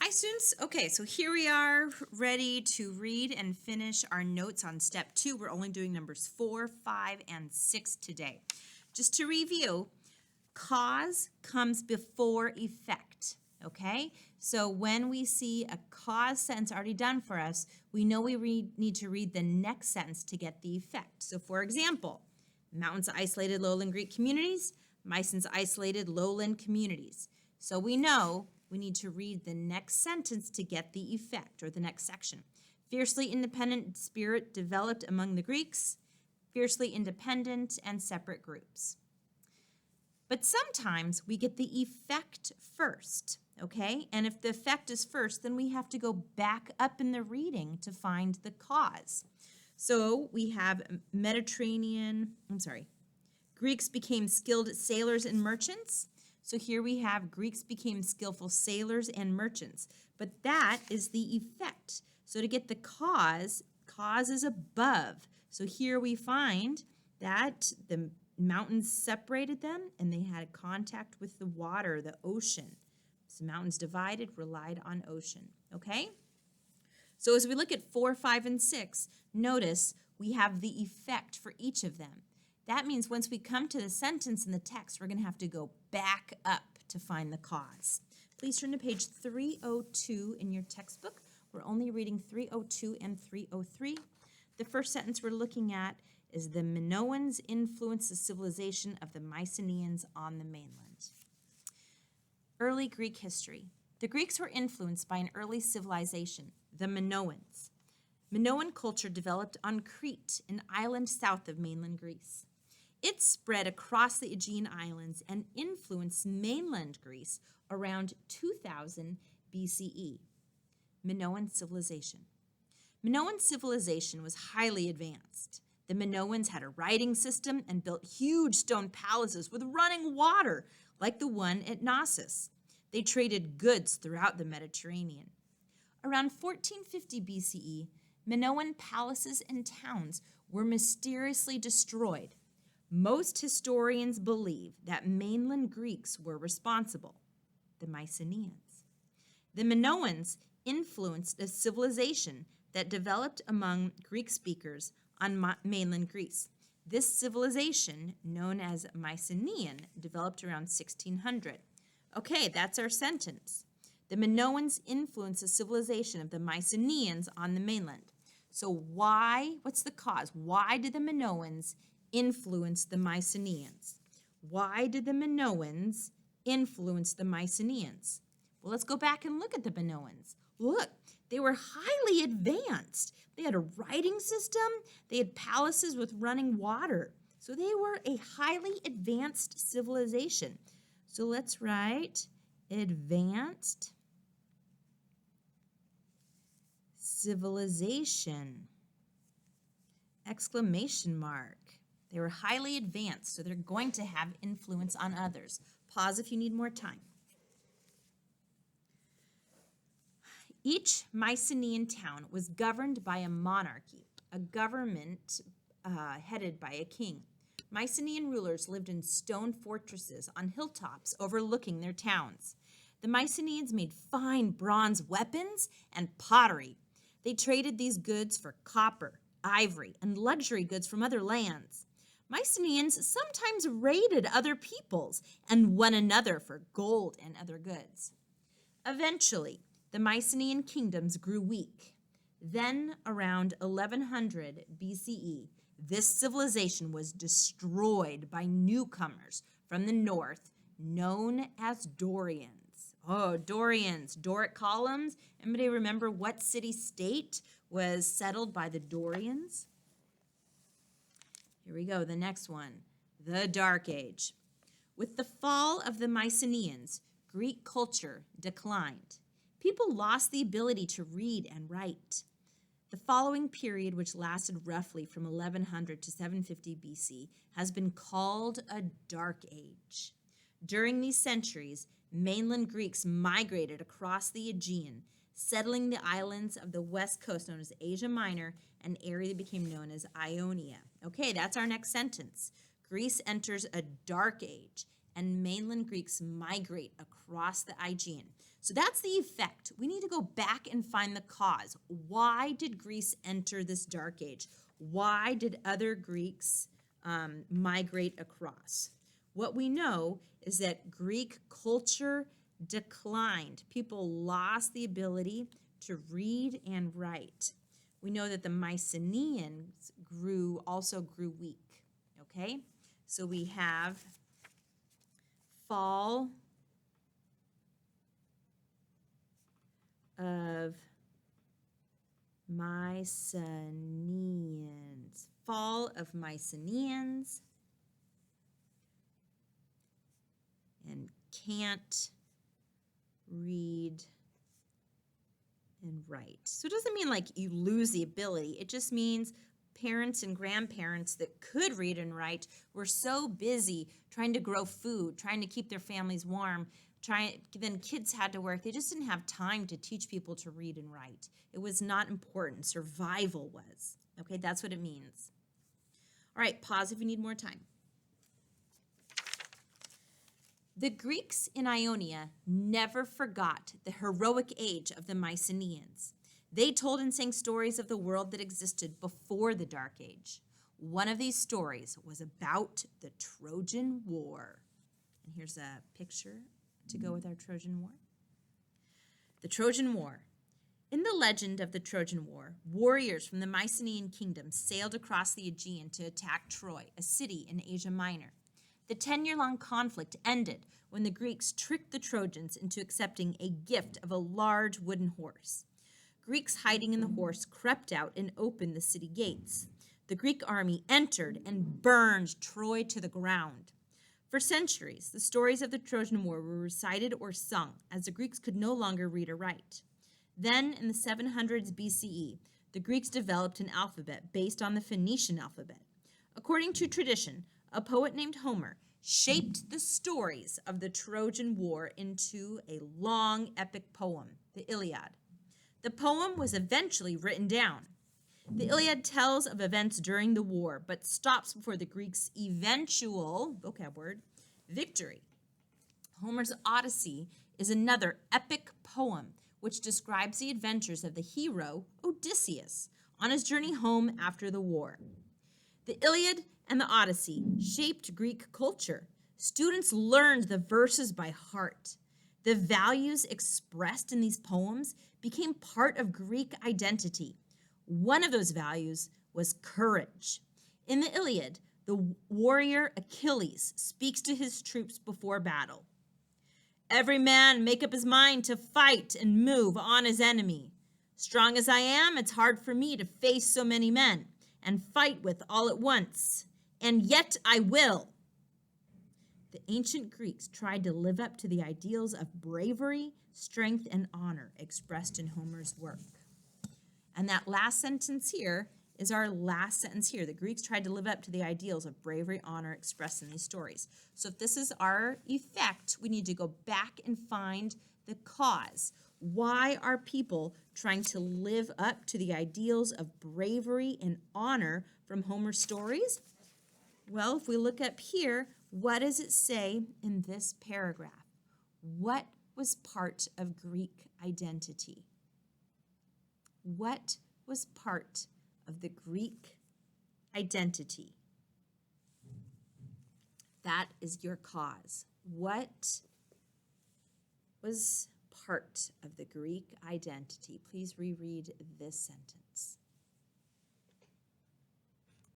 Hi students, okay, so here we are ready to read and finish our notes on step 2. We're only doing numbers 4, 5, and 6 today. Just to review, cause comes before effect, okay? So when we see a cause sentence already done for us, we know we need to read the next sentence to get the effect. So for example, mountains isolated lowland Greek communities, Mycenaeans isolated lowland communities. So we know we need to read the next sentence to get the effect, or the next section. Fiercely independent spirit developed among the Greeks, fiercely independent and separate groups. But sometimes we get the effect first, okay? And if the effect is first, then we have to go back up in the reading to find the cause. So we have Greeks became skilled sailors and merchants. So here we have Greeks became skillful sailors and merchants. But that is the effect. So to get the cause is above. So here we find that the mountains separated them and they had contact with the water, the ocean. So mountains divided, relied on ocean, okay? So as we look at 4, 5, and 6, notice we have the effect for each of them. That means once we come to the sentence in the text, we're going to have to go back up to find the cause. Please turn to page 302 in your textbook. We're only reading 302 and 303. The first sentence we're looking at is the Minoans influenced the civilization of the Mycenaeans on the mainland. Early Greek history. The Greeks were influenced by an early civilization, the Minoans. Minoan culture developed on Crete, an island south of mainland Greece. It spread across the Aegean Islands and influenced mainland Greece around 2000 BCE. Minoan civilization. Minoan civilization was highly advanced. The Minoans had a writing system and built huge stone palaces with running water, like the one at Knossos. They traded goods throughout the Mediterranean. Around 1450 BCE, Minoan palaces and towns were mysteriously destroyed. Most historians believe that mainland Greeks were responsible, the Mycenaeans. The Minoans influenced a civilization that developed among Greek speakers on mainland Greece. This civilization, known as Mycenaean, developed around 1600. Okay, that's our sentence. The Minoans influenced the civilization of the Mycenaeans on the mainland. So what's the cause? Why did the Minoans influence the Mycenaeans? Why did the Minoans influence the Mycenaeans? Well, let's go back and look at the Minoans. Look, they were highly advanced. They had a writing system. They had palaces with running water. So they were a highly advanced civilization. So let's write advanced civilization, exclamation mark. They were highly advanced, so they're going to have influence on others. Pause if you need more time. Each Mycenaean town was governed by a monarchy, a government headed by a king. Mycenaean rulers lived in stone fortresses on hilltops overlooking their towns. The Mycenaeans made fine bronze weapons and pottery. They traded these goods for copper, ivory, and luxury goods from other lands. Mycenaeans sometimes raided other peoples and one another for gold and other goods. Eventually, the Mycenaean kingdoms grew weak. Then, around 1100 BCE, this civilization was destroyed by newcomers from the north known as Dorians. Oh, Dorians, Doric columns. Anybody remember what city-state was settled by the Dorians? Here we go, the next one, the Dark Age. With the fall of the Mycenaeans, Greek culture declined. People lost the ability to read and write. The following period, which lasted roughly from 1100 to 750 BC, has been called a Dark Age. During these centuries, mainland Greeks migrated across the Aegean, settling the islands of the west coast known as Asia Minor, an area that became known as Ionia. Okay, that's our next sentence. Greece enters a dark age, and mainland Greeks migrate across the Aegean. So that's the effect. We need to go back and find the cause. Why did Greece enter this dark age? Why did other Greeks migrate across? What we know is that Greek culture declined. People lost the ability to read and write. We know that the Mycenaeans also grew weak, okay? So we have fall of Mycenaeans. Fall of Mycenaeans. And can't read and write. So it doesn't mean like you lose the ability. It just means parents and grandparents that could read and write were so busy trying to grow food, trying to keep their families warm, then kids had to work. They just didn't have time to teach people to read and write. It was not important. Survival was. Okay, that's what it means. All right, pause if you need more time. The Greeks in Ionia never forgot the heroic age of the Mycenaeans. They told and sang stories of the world that existed before the Dark Age. One of these stories was about the Trojan War. And here's a picture to go with our Trojan War. The Trojan War. In the legend of the Trojan War, warriors from the Mycenaean kingdom sailed across the Aegean to attack Troy, a city in Asia Minor. The 10-year-long conflict ended when the Greeks tricked the Trojans into accepting a gift of a large wooden horse. Greeks hiding in the horse crept out and opened the city gates. The Greek army entered and burned Troy to the ground. For centuries, the stories of the Trojan War were recited or sung, as the Greeks could no longer read or write. Then, in the 700s BCE, the Greeks developed an alphabet based on the Phoenician alphabet. According to tradition, a poet named Homer shaped the stories of the Trojan War into a long epic poem, the Iliad. The poem was eventually written down. The Iliad tells of events during the war, but stops before the Greeks' eventual, vocab word, victory. Homer's Odyssey is another epic poem which describes the adventures of the hero Odysseus on his journey home after the war. The Iliad and the Odyssey shaped Greek culture. Students learned the verses by heart. The values expressed in these poems became part of Greek identity. One of those values was courage. In the Iliad, the warrior Achilles speaks to his troops before battle. Every man make up his mind to fight and move on his enemy. Strong as I am, it's hard for me to face so many men and fight with all at once. And yet I will. The ancient Greeks tried to live up to the ideals of bravery, strength, and honor expressed in Homer's work. And that last sentence here is our last sentence here. The Greeks tried to live up to the ideals of bravery, honor expressed in these stories. So if this is our effect, we need to go back and find the cause. Why are people trying to live up to the ideals of bravery and honor from Homer's stories? Well, if we look up here, what does it say in this paragraph? What was part of Greek identity? What was part of the Greek identity? That is your cause. What was part of the Greek identity? Please reread this sentence.